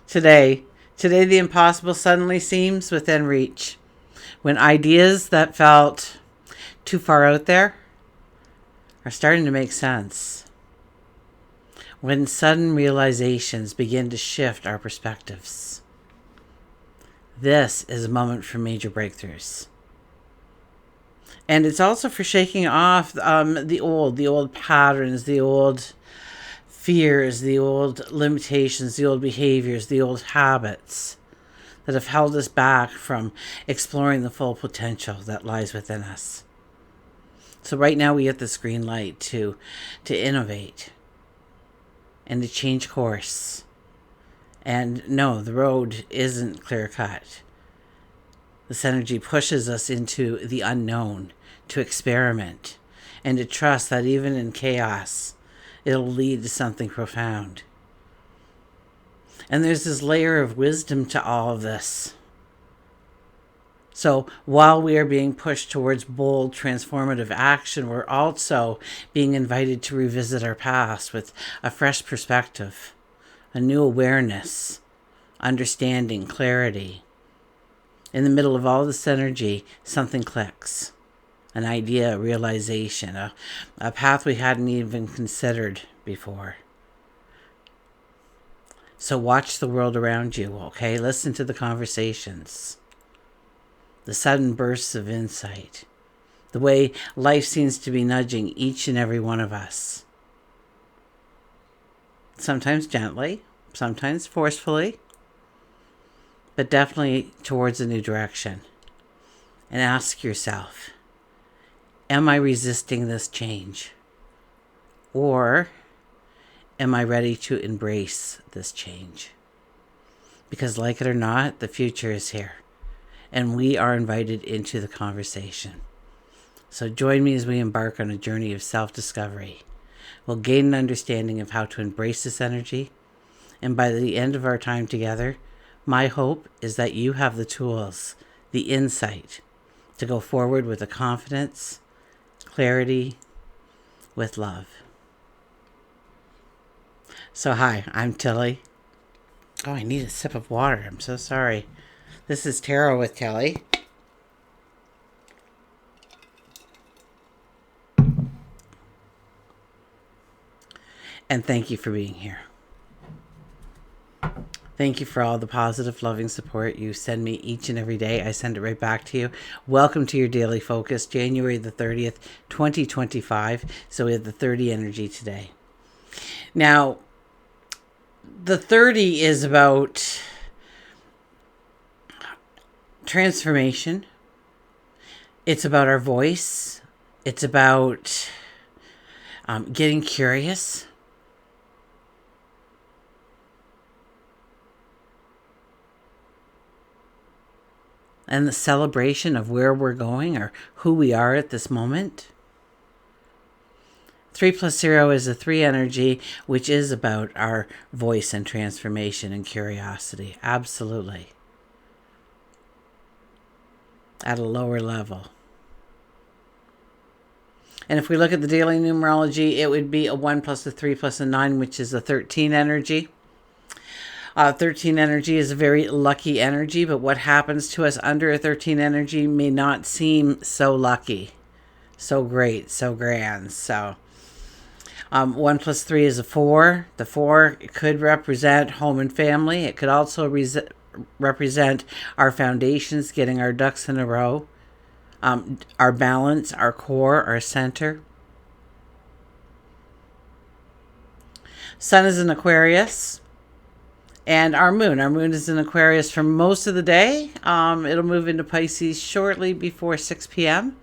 Today, today the impossible suddenly seems within reach. When ideas that felt too far out there are starting to make sense. When sudden realizations begin to shift our perspectives. This is a moment for major breakthroughs. And it's also for shaking off the old patterns, the old fears, the old limitations, the old behaviors, the old habits that have held us back from exploring the full potential that lies within us. So right now we get this green light to innovate and to change course. And no, the road isn't clear cut. This energy pushes us into the unknown, to experiment, and to trust that even in chaos, it'll lead to something profound. And there's this layer of wisdom to all of this. So while we are being pushed towards bold, transformative action, we're also being invited to revisit our past with a fresh perspective, a new awareness, understanding, clarity. In the middle of all this energy, something clicks. An idea, a realization, a path we hadn't even considered before. So watch the world around you, okay? Listen to the conversations. The sudden bursts of insight. The way life seems to be nudging each and every one of us. Sometimes gently, sometimes forcefully, but definitely towards a new direction. And ask yourself, am I resisting this change? Or am I ready to embrace this change? Because like it or not, the future is here. And we are invited into the conversation. So join me as we embark on a journey of self-discovery. We'll gain an understanding of how to embrace this energy. And by the end of our time together, my hope is that you have the tools, the insight, to go forward with the confidence, clarity, with love. So hi, I'm Tilly. Oh, I need a sip of water. I'm so sorry. This is Tarot with Kelly. And thank you for being here. Thank you for all the positive, loving support you send me each and every day. I send it right back to you. Welcome to your daily focus, January the 30th, 2025. So we have the 30 energy today. Now, the 30 is about transformation. It's about our voice. It's about getting curious. And the celebration of where we're going or who we are at this moment. 3 plus 0 is a 3 energy, which is about our voice and transformation and curiosity. Absolutely. At a lower level. And if we look at the daily numerology, it would be a 1 plus a 3 plus a 9, which is a 13 energy. 13 energy is a very lucky energy, but what happens to us under a 13 energy may not seem so lucky, so great, so grand. So 1 plus 3 is a 4. The 4 could represent home and family. It could also represent our foundations, getting our ducks in a row, our balance, our core, our center. Sun is in Aquarius. And our moon is in Aquarius for most of the day. It'll move into Pisces shortly before 6 p.m.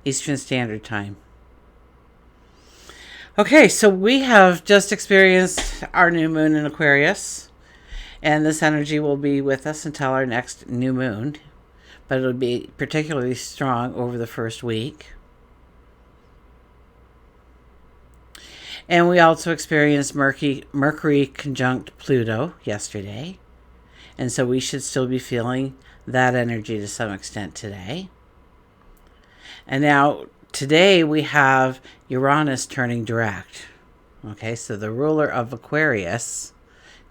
Eastern Standard Time. Okay, so we have just experienced our new moon in Aquarius. And this energy will be with us until our next new moon. But it'll be particularly strong over the first week. And we also experienced Mercury conjunct Pluto yesterday. And so we should still be feeling that energy to some extent today. And now today we have Uranus turning direct. Okay, so the ruler of Aquarius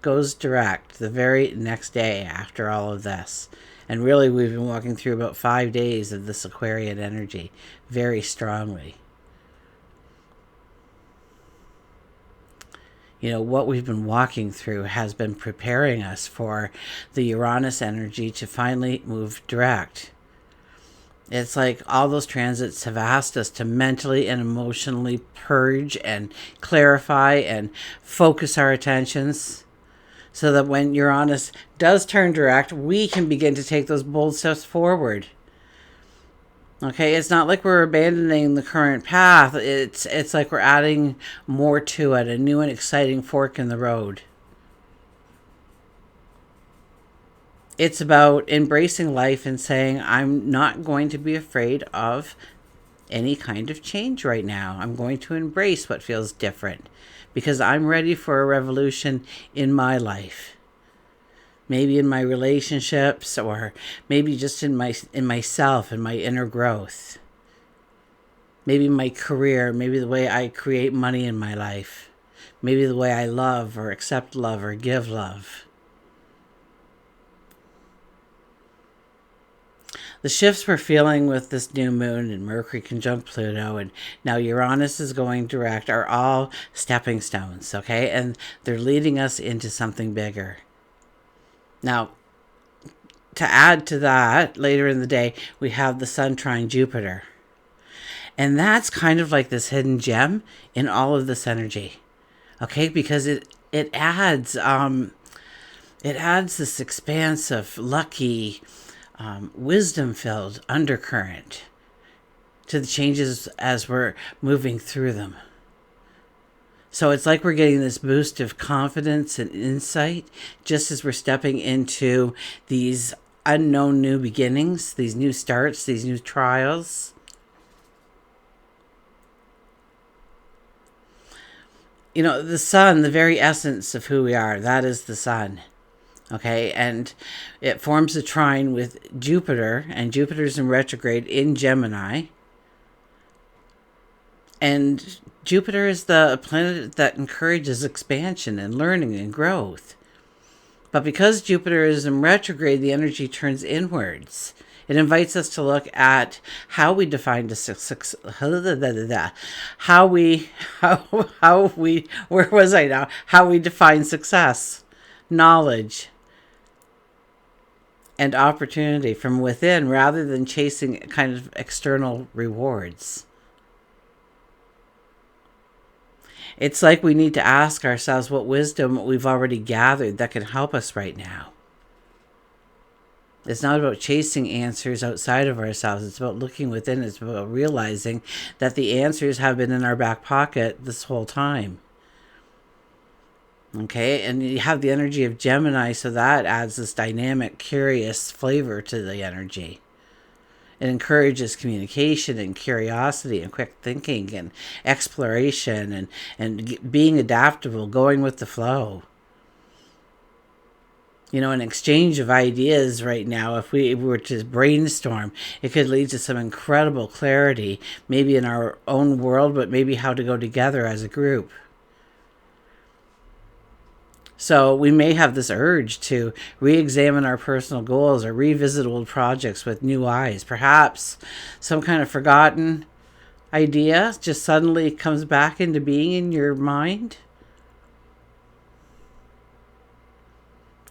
goes direct the very next day after all of this. And really, we've been walking through about 5 days of this Aquarian energy very strongly. You know, what we've been walking through has been preparing us for the Uranus energy to finally move direct. It's like all those transits have asked us to mentally and emotionally purge and clarify and focus our attentions so that when Uranus does turn direct, we can begin to take those bold steps forward. Okay, it's not like we're abandoning the current path. It's like we're adding more to it, a new and exciting fork in the road. It's about embracing life and saying, I'm not going to be afraid of any kind of change right now. I'm going to embrace what feels different because I'm ready for a revolution in my life. Maybe in my relationships, or maybe just in myself and my inner growth. Maybe my career, maybe the way I create money in my life. Maybe the way I love or accept love or give love. The shifts we're feeling with this new moon and Mercury conjunct Pluto and now Uranus is going direct are all stepping stones, okay? And they're leading us into something bigger. Now, to add to that, later in the day, we have the Sun trine Jupiter. And that's kind of like this hidden gem in all of this energy, okay? Because it adds this expansive, lucky, wisdom-filled undercurrent to the changes as we're moving through them. So it's like we're getting this boost of confidence and insight just as we're stepping into these unknown new beginnings, these new starts, these new trials. You know, the sun, the very essence of who we are, that is the sun. Okay, and it forms a trine with Jupiter, and Jupiter's in retrograde in Gemini. And Jupiter is the planet that encourages expansion and learning and growth. But because Jupiter is in retrograde, the energy turns inwards. It invites us to look at how we define the success, how we define success, knowledge, and opportunity from within rather than chasing kind of external rewards. It's like we need to ask ourselves what wisdom we've already gathered that can help us right now. It's not about chasing answers outside of ourselves. It's about looking within. It's about realizing that the answers have been in our back pocket this whole time. Okay, and you have the energy of Gemini, so that adds this dynamic, curious flavor to the energy. It encourages communication and curiosity and quick thinking and exploration and being adaptable, going with the flow. You know, an exchange of ideas right now, if we were to brainstorm, it could lead to some incredible clarity, maybe in our own world, but maybe how to go together as a group. So we may have this urge to re-examine our personal goals or revisit old projects with new eyes. Perhaps some kind of forgotten idea just suddenly comes back into being in your mind.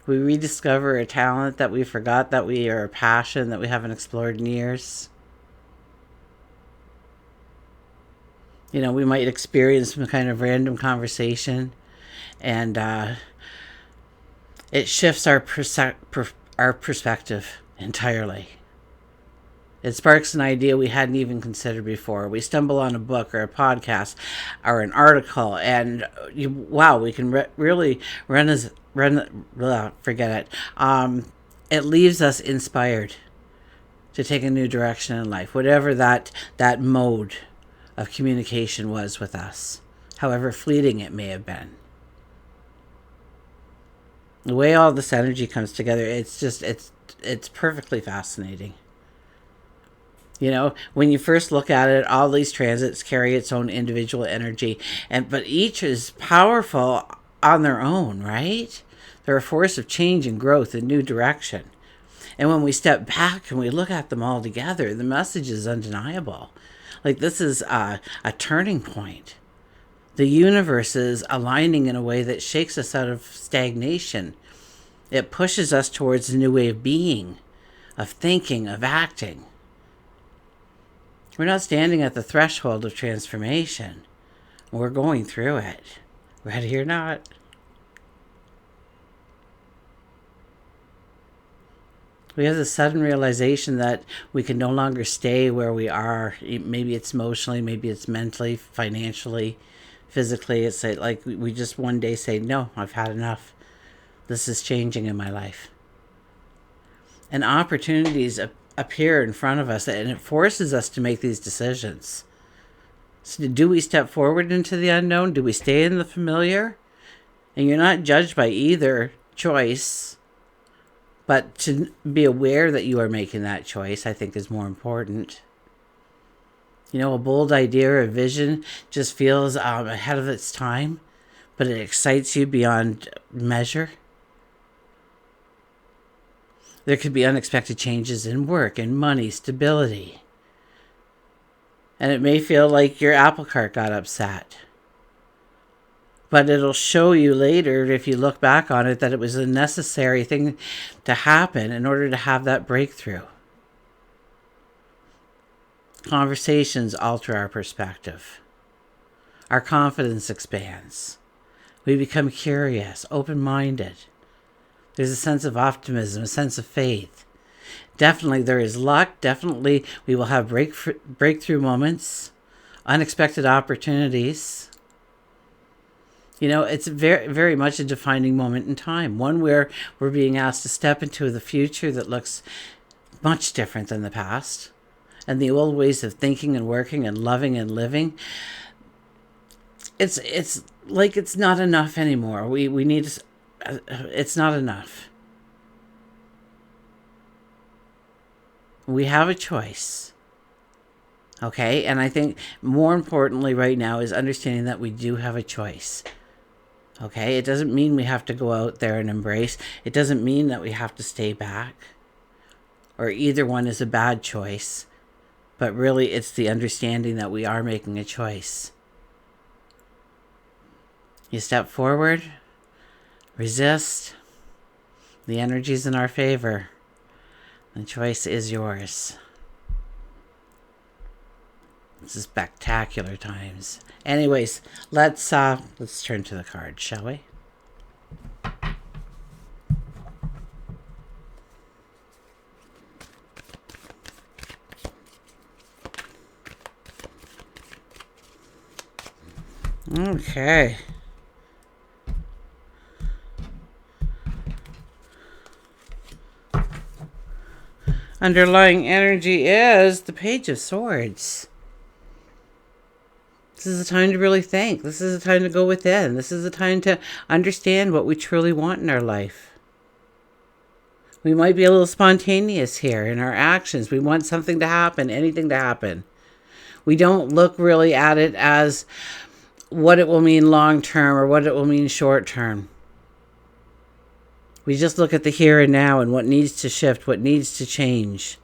We rediscover a talent that we forgot that we are a passion that we haven't explored in years. You know, we might experience some kind of random conversation and it shifts our perspective entirely. It sparks an idea we hadn't even considered before. We stumble on a book or a podcast or an article, and we can really forget it. It leaves us inspired to take a new direction in life, whatever that mode of communication was with us, however fleeting it may have been. The way all this energy comes together, it's perfectly fascinating. You know, when you first look at it, all these transits carry its own individual energy, but each is powerful on their own, right? They're a force of change and growth and new direction. And when we step back and we look at them all together, the message is undeniable. Like, this is a turning point. The universe is aligning in a way that shakes us out of stagnation. It pushes us towards a new way of being, of thinking, of acting. We're not standing at the threshold of transformation. We're going through it, ready or not. We have the sudden realization that we can no longer stay where we are. Maybe it's emotionally, maybe it's mentally, financially, physically. It's like we just one day say, no, I've had enough. This is changing in my life. And opportunities appear in front of us, and it forces us to make these decisions. So do we step forward into the unknown? Do we stay in the familiar? And you're not judged by either choice, but to be aware that you are making that choice, I think, is more important. You know, a bold idea or a vision just feels ahead of its time, but it excites you beyond measure. There could be unexpected changes in work and money, stability. And it may feel like your apple cart got upset. But it'll show you later, if you look back on it, that it was a necessary thing to happen in order to have that breakthrough. Conversations alter our perspective. Our confidence expands. We become curious, open-minded. There's a sense of optimism, a sense of faith. Definitely there is luck. Definitely we will have breakthrough moments, unexpected opportunities. You know, it's very, very much a defining moment in time. One where we're being asked to step into the future that looks much different than the past. And the old ways of thinking and working and loving and living. It's like it's not enough anymore. We need... It's not enough. We have a choice. Okay? And I think more importantly right now is understanding that we do have a choice. Okay? It doesn't mean we have to go out there and embrace. It doesn't mean that we have to stay back. Or either one is a bad choice. But really it's the understanding that we are making a choice. You step forward. Resist. The energy's in our favor. The choice is yours. This is spectacular times. Anyways, let's turn to the cards, shall we? Okay. Underlying energy is the Page of Swords. This is a time to really think. This is a time to go within. This is a time to understand what we truly want in our life. We might be a little spontaneous here in our actions. We want something to happen, anything to happen. We don't look really at it as what it will mean long term or what it will mean short term. We just look at the here and now and what needs to shift, what needs to change.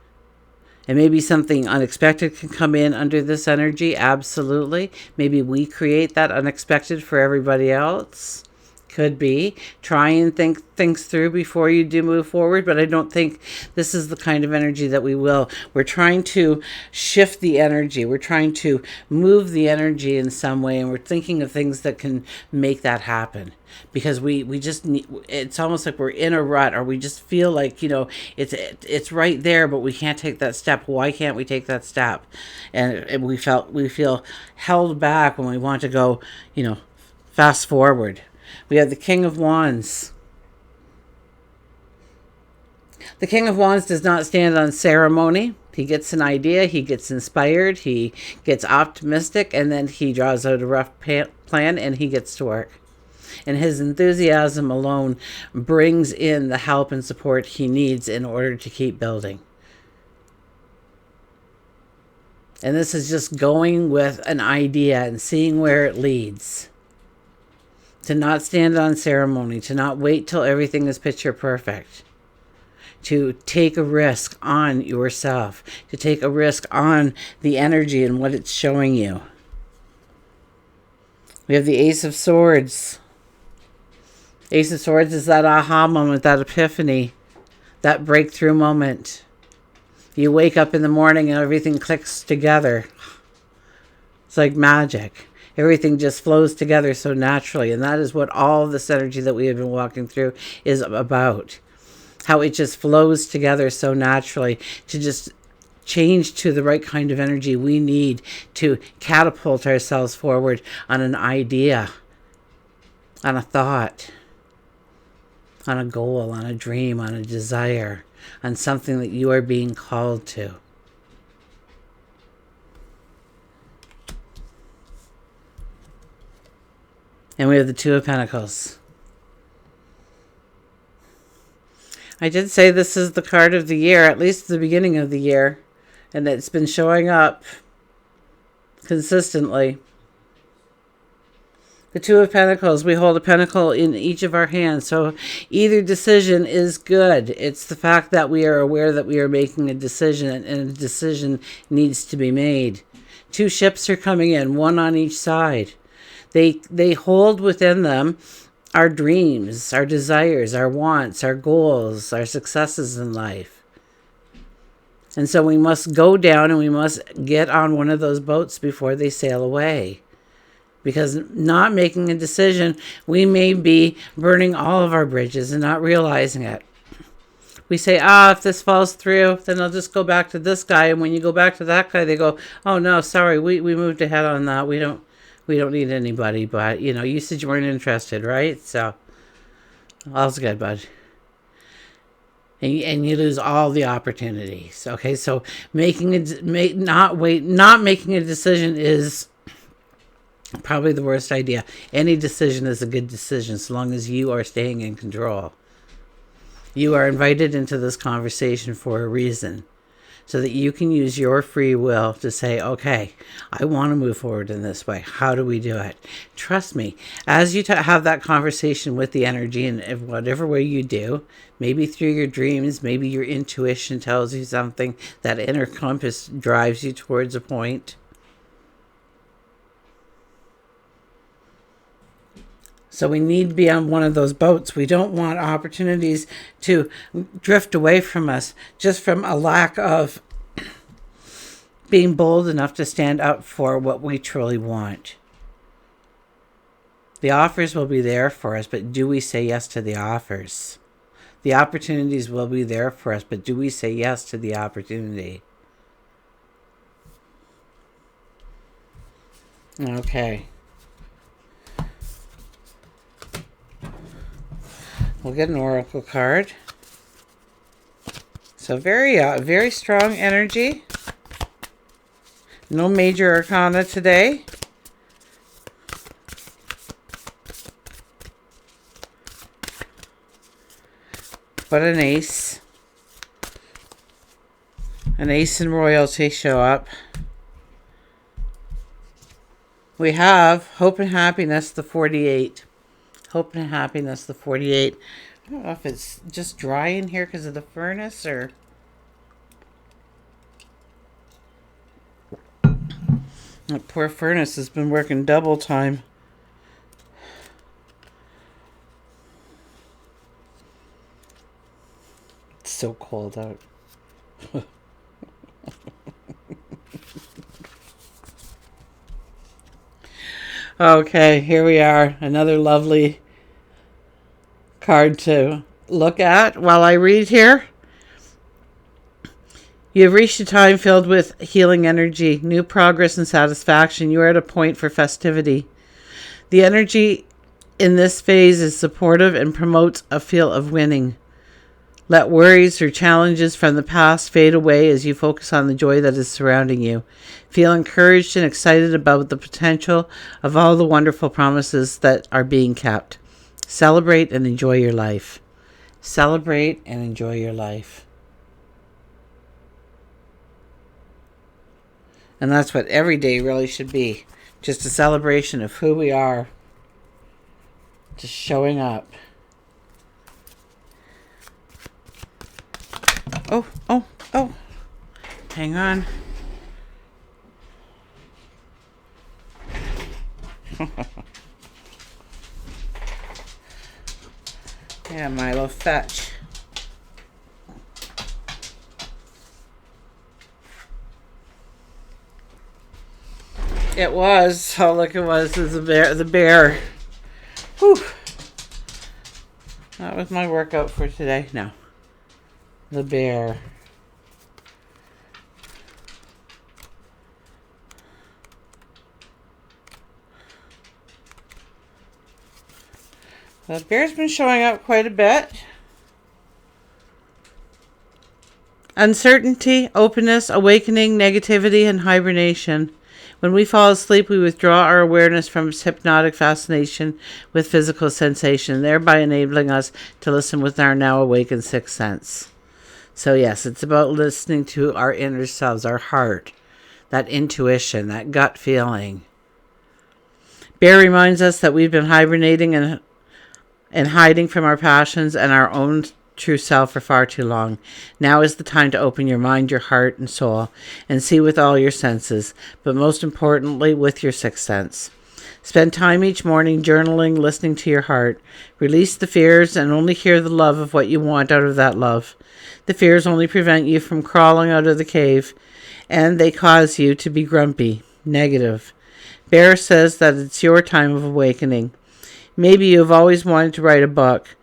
And maybe something unexpected can come in under this energy, absolutely. Maybe we create that unexpected for everybody else. Could be. Try and think things through before you do move forward, but I don't think this is the kind of energy that we will. We're trying to shift the energy. We're trying to move the energy in some way, and we're thinking of things that can make that happen. Because we just need, it's almost like we're in a rut, or we just feel like, you know, it's right there, but we can't take that step. Why can't we take that step? And we feel held back when we want to go, you know, fast forward. We have the King of Wands. The King of Wands does not stand on ceremony. He gets an idea, he gets inspired, he gets optimistic, and then he draws out a rough plan and he gets to work. And his enthusiasm alone brings in the help and support he needs in order to keep building. And this is just going with an idea and seeing where it leads. To not stand on ceremony, to not wait till everything is picture perfect, to take a risk on yourself, to take a risk on the energy and what it's showing you. We have the Ace of Swords. Ace of Swords is that aha moment, that epiphany, that breakthrough moment. You wake up in the morning and everything clicks together. It's like magic. Everything just flows together so naturally. And that is what all of this energy that we have been walking through is about. How it just flows together so naturally to just change to the right kind of energy we need to catapult ourselves forward on an idea, on a thought, on a goal, on a dream, on a desire, on something that you are being called to. And we have the Two of Pentacles. I did say this is the card of the year, at least the beginning of the year. And it's been showing up consistently. The Two of Pentacles, we hold a pentacle in each of our hands. So either decision is good. It's the fact that we are aware that we are making a decision and a decision needs to be made. Two ships are coming in, one on each side. They hold within them our dreams, our desires, our wants, our goals, our successes in life. And so we must go down and we must get on one of those boats before they sail away. Because not making a decision, we may be burning all of our bridges and not realizing it. We say, if this falls through, then I'll just go back to this guy. And when you go back to that guy, they go, oh no, sorry, we moved ahead on that. We don't need anybody, but you said you weren't interested, right? So all's good, bud. And you lose all the opportunities. Okay, so not making a decision is probably the worst idea. Any decision is a good decision so long as you are staying in control. You are invited into this conversation for a reason, so that you can use your free will to say, okay, I want to move forward in this way. How do we do it? Trust me, as you have that conversation with the energy in whatever way you do, maybe through your dreams, maybe your intuition tells you something, that inner compass drives you towards a point. So we need to be on one of those boats. We don't want opportunities to drift away from us just from a lack of being bold enough to stand up for what we truly want. The offers will be there for us, but do we say yes to the offers? The opportunities will be there for us, but do we say yes to the opportunity? Okay. We'll get an oracle card. So very strong energy. No major arcana today. But an ace. An ace and royalty show up. We have hope and happiness, the 48. Hope and happiness, the 48. I don't know if it's just dry in here because of the furnace or... That poor furnace has been working double time. It's so cold out. Okay, here we are. Another lovely card to look at while I read here. You have reached a time filled with healing energy, new progress and satisfaction. You are at a point for festivity. The energy in this phase is supportive and promotes a feel of winning. Let worries or challenges from the past fade away as you focus on the joy that is surrounding you. Feel encouraged and excited about the potential of all the wonderful promises that are being kept. Celebrate and enjoy your life. Celebrate and enjoy your life. And that's what every day really should be. Just a celebration of who we are. Just showing up. Oh, oh, oh. Hang on. Yeah, Milo, fetch. It was. Oh, look, it was. It was the bear. The bear. Whew. That was my workout for today. No. The bear. The bear's been showing up quite a bit. Uncertainty, openness, awakening, negativity, and hibernation. When we fall asleep, we withdraw our awareness from its hypnotic fascination with physical sensation, thereby enabling us to listen with our now awakened sixth sense. So yes, it's about listening to our inner selves, our heart, that intuition, that gut feeling. Bear reminds us that we've been hibernating and hiding from our passions and our own true self for far too long. Now is the time to open your mind, your heart, and soul and see with all your senses, but most importantly, with your sixth sense. Spend time each morning journaling, listening to your heart. Release the fears and only hear the love of what you want out of that love. The fears only prevent you from crawling out of the cave, and they cause you to be grumpy, negative. Bear says that it's your time of awakening. Maybe you've always wanted to write a book,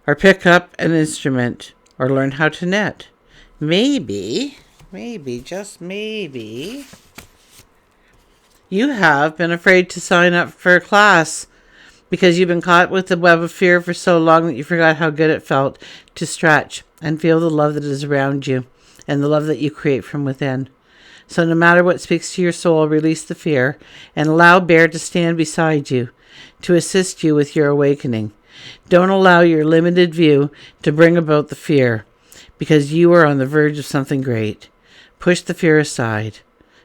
or pick up an instrument, or learn how to knit. Maybe, just maybe, you have been afraid to sign up for a class because you've been caught with the web of fear for so long that you forgot how good it felt to stretch and feel the love that is around you and the love that you create from within. So no matter what speaks to your soul, release the fear and allow Bear to stand beside you to assist you with your awakening. Don't allow your limited view to bring about the fear, because you are on the verge of something great. Push the fear aside.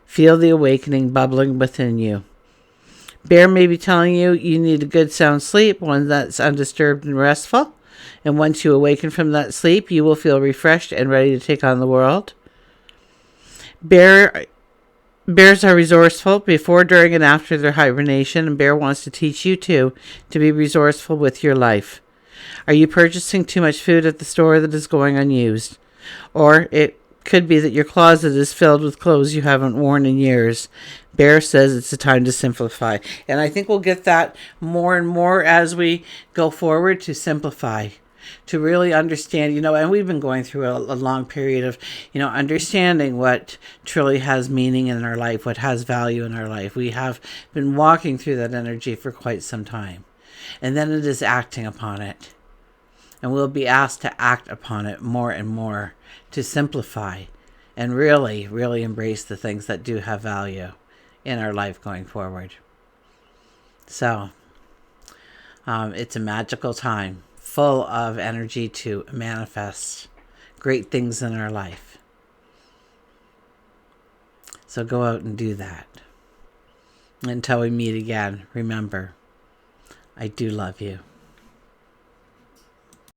Feel the awakening bubbling within you. Bear may be telling you you need a good sound sleep, one that's undisturbed and restful. And once you awaken from that sleep, you will feel refreshed and ready to take on the world. Bears are resourceful before, during, and after their hibernation, and Bear wants to teach you, too, to be resourceful with your life. Are you purchasing too much food at the store that is going unused? Or it could be that your closet is filled with clothes you haven't worn in years. Bear says it's a time to simplify. And I think we'll get that more and more as we go forward, to simplify, to really understand, and we've been going through a long period of, understanding what truly has meaning in our life, what has value in our life. We have been walking through that energy for quite some time. And then it is acting upon it. And we'll be asked to act upon it more and more, to simplify and really, really embrace the things that do have value in our life going forward. So, it's a magical time, full of energy to manifest great things in our life. So go out and do that. Until we meet again, remember, I do love you.